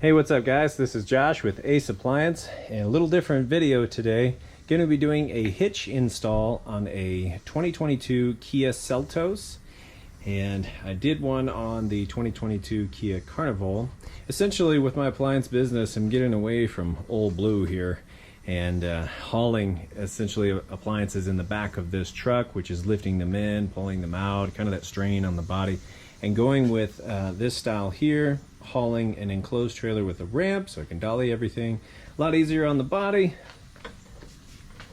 Hey, what's up guys? This is Josh with Ace Appliance, and a little different video today. Going to be doing a hitch install on a 2022 Kia Seltos, and I did one on the 2022 Kia Carnival. Essentially with my appliance business, I'm getting away from old blue here and hauling essentially appliances in the back of this truck, which is lifting them in, pulling them out, kind of that strain on the body, and going with this style here, hauling an enclosed trailer with a ramp so I can dolly everything. A lot easier on the body.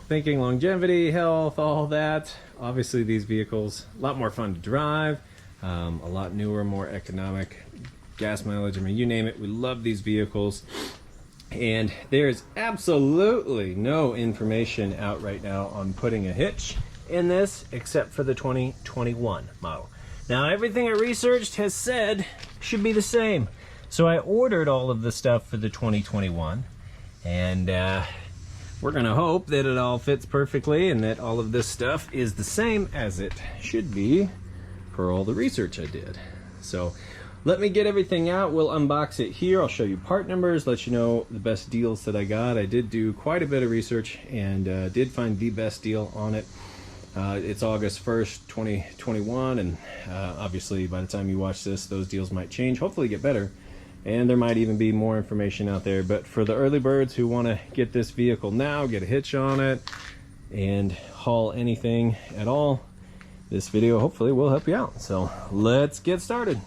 Thinking longevity, health, all that. Obviously these vehicles, a lot more fun to drive, a lot newer, more economic, gas mileage, I mean, you name it, we love these vehicles. And there's absolutely no information out right now on putting a hitch in this except for the 2021 model. Now everything I researched has said should be the same. So I ordered all of the stuff for the 2021, and we're gonna hope that it all fits perfectly and that all of this stuff is the same as it should be for all the research I did. So let me get everything out. We'll unbox it here. I'll show you part numbers, let you know the best deals that I got. I did do quite a bit of research and did find the best deal on it. It's August 1st, 2021, and obviously by the time you watch this, those deals might change, hopefully get better, and there might even be more information out there. But for the early birds who want to get this vehicle now, get a hitch on it, and haul anything at all, this video hopefully will help you out. So let's get started.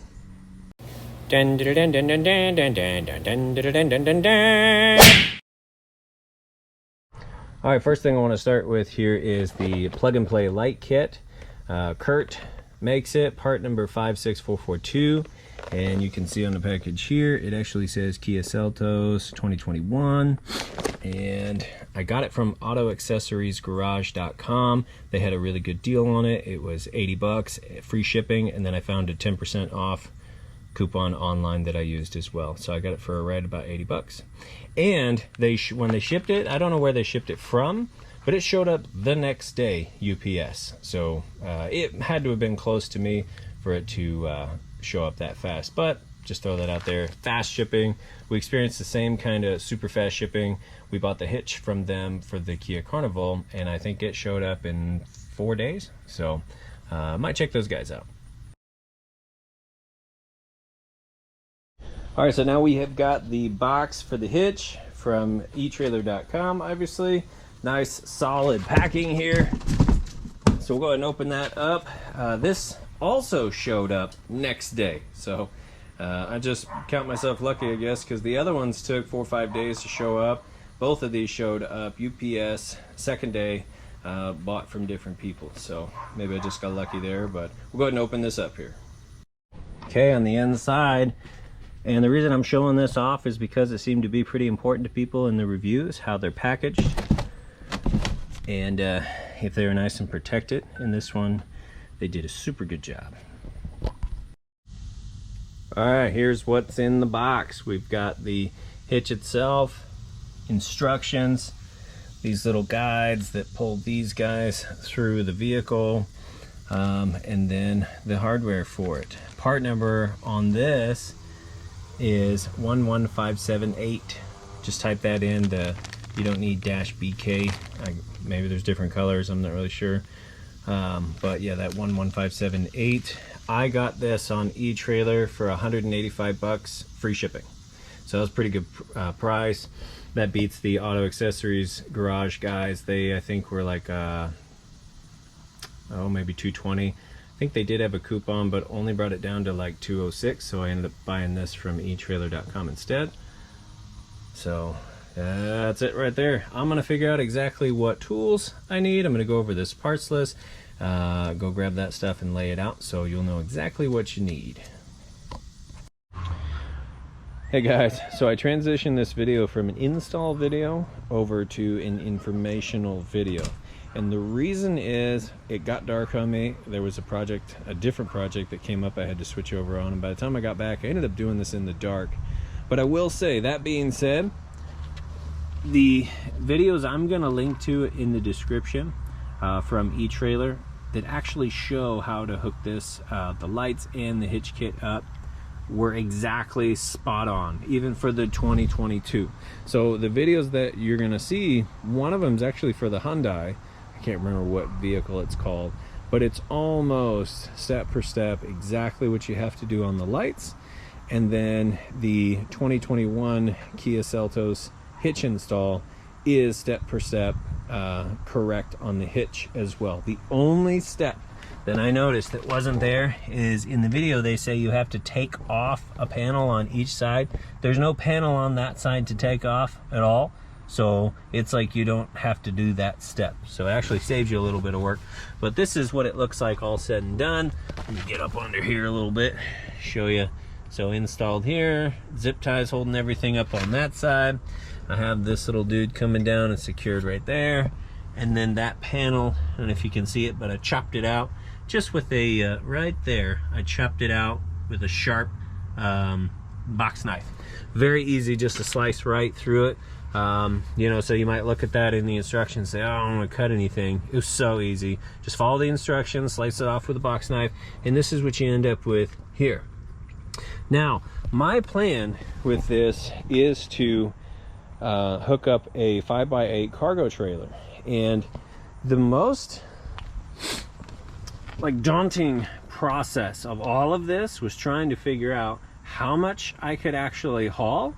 Dun, dun, dun, dun, dun, dun, dun, dun, dun, dun, dun, dun, dun. All right, first thing I want to start with here is the plug and play light kit. Kurt makes it, part number 56442, and you can see on the package here it actually says Kia Seltos 2021, and I got it from autoaccessoriesgarage.com. They had a really good deal on it. It was 80 bucks, free shipping, and then I found a 10% off coupon online that I used as well. So I got it for right about 80 bucks. And when they shipped it, I don't know where they shipped it from, but it showed up the next day, UPS. So it had to have been close to me for it to show up that fast. But just throw that out there. Fast shipping. We experienced the same kind of super fast shipping. We bought the hitch from them for the Kia Carnival, and I think it showed up in 4 days. So might check those guys out. All right, so now we have got the box for the hitch from eTrailer.com, obviously. Nice solid packing here. So we'll go ahead and open that up. This also showed up next day. So I just count myself lucky, I guess, because the other ones took 4 or 5 days to show up. Both of these showed up UPS, second day, bought from different people. So maybe I just got lucky there, but we'll go ahead and open this up here. Okay, on the inside, and the reason I'm showing this off is because it seemed to be pretty important to people in the reviews, how they're packaged, and if they're nice and protected. In this one, they did a super good job. All right, here's what's in the box. We've got the hitch itself, instructions, these little guides that pull these guys through the vehicle, and then the hardware for it. Part number on this is 11578. Just type that in. You don't need -BK. Maybe there's different colors, I'm not really sure, but yeah, that 11578. I got this on eTrailer for 185 bucks, free shipping, so that was pretty good price. That beats the Auto Accessories Garage guys. They, I think, were like maybe 220. I think they did have a coupon, but only brought it down to like 206, so I ended up buying this from eTrailer.com instead. So that's it right there. I'm gonna figure out exactly what tools I need. I'm gonna go over this parts list, go grab that stuff and lay it out so you'll know exactly what you need. Hey guys, so I transitioned this video from an install video over to an informational video. And the reason is it got dark on me. There was a different project that came up I had to switch over on, and by the time I got back I ended up doing this in the dark. But I will say, that being said, the videos I'm gonna link to in the description from eTrailer that actually show how to hook this, the lights and the hitch kit up were exactly spot on, even for the 2022. So the videos that you're gonna see, one of them is actually for the Hyundai. I can't remember what vehicle it's called, but it's almost step per step exactly what you have to do on the lights. And then the 2021 Kia Seltos hitch install is step per step correct on the hitch as well. The only step that I noticed that wasn't there is in the video they say you have to take off a panel on each side. There's no panel on that side to take off at all, so it's like you don't have to do that step. So it actually saves you a little bit of work. But this is what it looks like all said and done. Let me get up under here a little bit, show you. So installed here, zip ties holding everything up on that side. I have this little dude coming down and secured right there. And then that panel, I don't know if you can see it, but I chopped it out just with a, right there, I chopped it out with a sharp box knife. Very easy just to slice right through it. You know, so you might look at that in the instructions and say, oh, I don't want to cut anything. It was so easy. Just follow the instructions, slice it off with a box knife, and this is what you end up with here. Now, my plan with this is to hook up a 5x8 cargo trailer. And the most daunting process of all of this was trying to figure out how much I could actually haul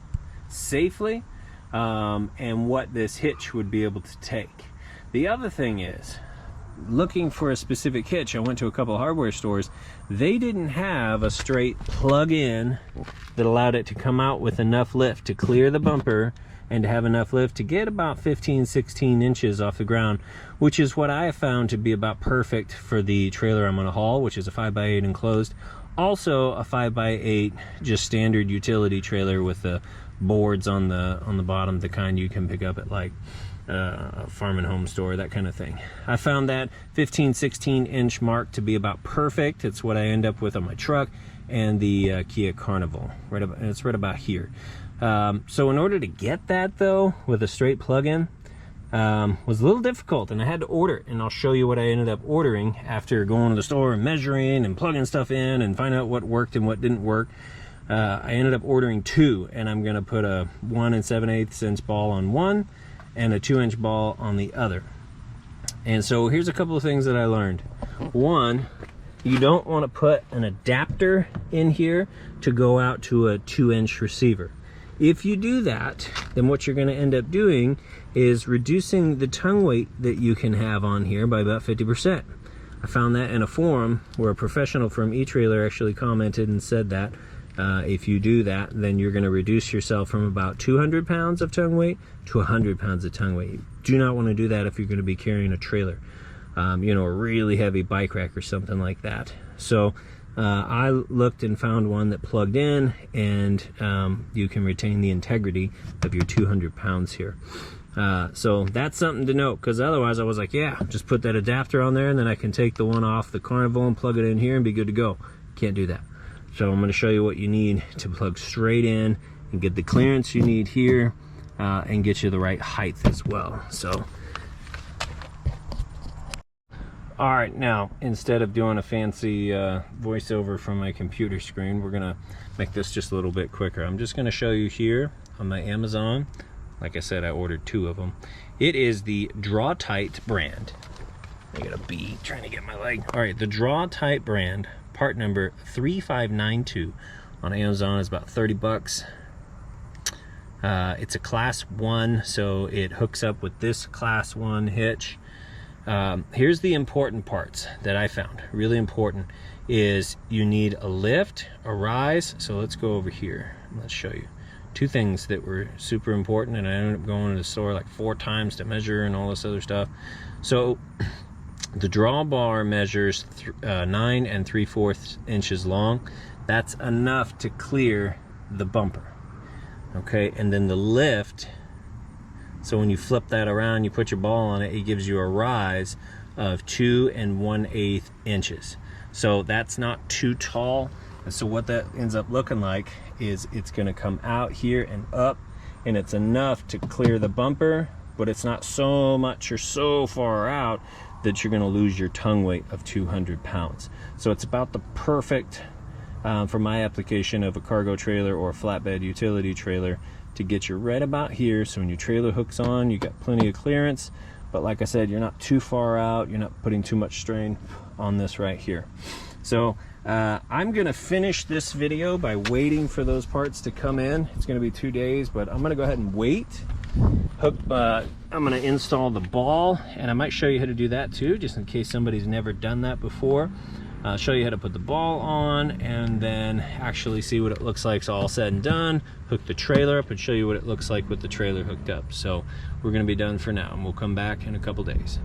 safely, and what this hitch would be able to take. The other thing is, looking for a specific hitch, I went to a couple of hardware stores. They didn't have a straight plug-in that allowed it to come out with enough lift to clear the bumper and to have enough lift to get about 15-16 inches off the ground, which is what I have found to be about perfect for the trailer I'm going to haul, which is a 5x8 enclosed. Also a 5x8 just standard utility trailer with the boards on the bottom, the kind you can pick up at like a farm and home store, that kind of thing. I found that 15-16 inch mark to be about perfect. It's what I end up with on my truck and the Kia Carnival. It's right about here. So in order to get that though with a straight plug-in was a little difficult, and I had to order it, and I'll show you what I ended up ordering after going to the store and measuring and plugging stuff in and finding out what worked and what didn't work. I ended up ordering two, and I'm gonna put a 1 7/8 inch ball on one and a 2-inch ball on the other. And so here's a couple of things that I learned. One, you don't want to put an adapter in here to go out to a 2-inch receiver. If you do that, then what you're going to end up doing is reducing the tongue weight that you can have on here by about 50%. I found that in a forum where a professional from eTrailer actually commented and said that if you do that, then you're going to reduce yourself from about 200 pounds of tongue weight to 100 pounds of tongue weight. You do not want to do that if you're going to be carrying a trailer, you know, a really heavy bike rack or something like that. So I looked and found one that plugged in, and you can retain the integrity of your 200 pounds here. So that's something to note, because otherwise I was like, yeah, just put that adapter on there and then I can take the one off the Carnival and plug it in here and be good to go. Can't do that. So I'm going to show you what you need to plug straight in and get the clearance you need here, and get you the right height as well. So all right, now instead of doing a fancy voiceover from my computer screen, we're gonna make this just a little bit quicker. I'm just gonna show you here on my Amazon. Like I said, I ordered two of them. It is the Draw Tight brand. I got a bee trying to get my leg. All right, the Draw Tight brand, part number 3592 on Amazon is about 30 bucks. It's a class 1, so it hooks up with this class 1 hitch. Here's the important parts that I found really important is you need a lift, a rise. So let's go over here and let's show you two things that were super important, and I ended up going to the store like 4 times to measure and all this other stuff. So the drawbar measures 9 3/4 inches long. That's enough to clear the bumper. Okay, and then the lift, so when you flip that around, you put your ball on it, it gives you a rise of 2 1/8 inches. So that's not too tall. And so what that ends up looking like is it's gonna come out here and up, and it's enough to clear the bumper, but it's not so much or so far out that you're gonna lose your tongue weight of 200 pounds. So it's about the perfect for my application of a cargo trailer or a flatbed utility trailer to get you right about here, so when your trailer hooks on, you got plenty of clearance, but like I said, you're not too far out, you're not putting too much strain on this right here. So I'm gonna finish this video by waiting for those parts to come in. It's gonna be 2 days, but I'm gonna go ahead and wait. I'm gonna install the ball, and I might show you how to do that too, just in case somebody's never done that before. I'll show you how to put the ball on and then actually see what it looks like. So all said and done, hook the trailer up and show you what it looks like with the trailer hooked up. So we're gonna be done for now, and we'll come back in a couple days.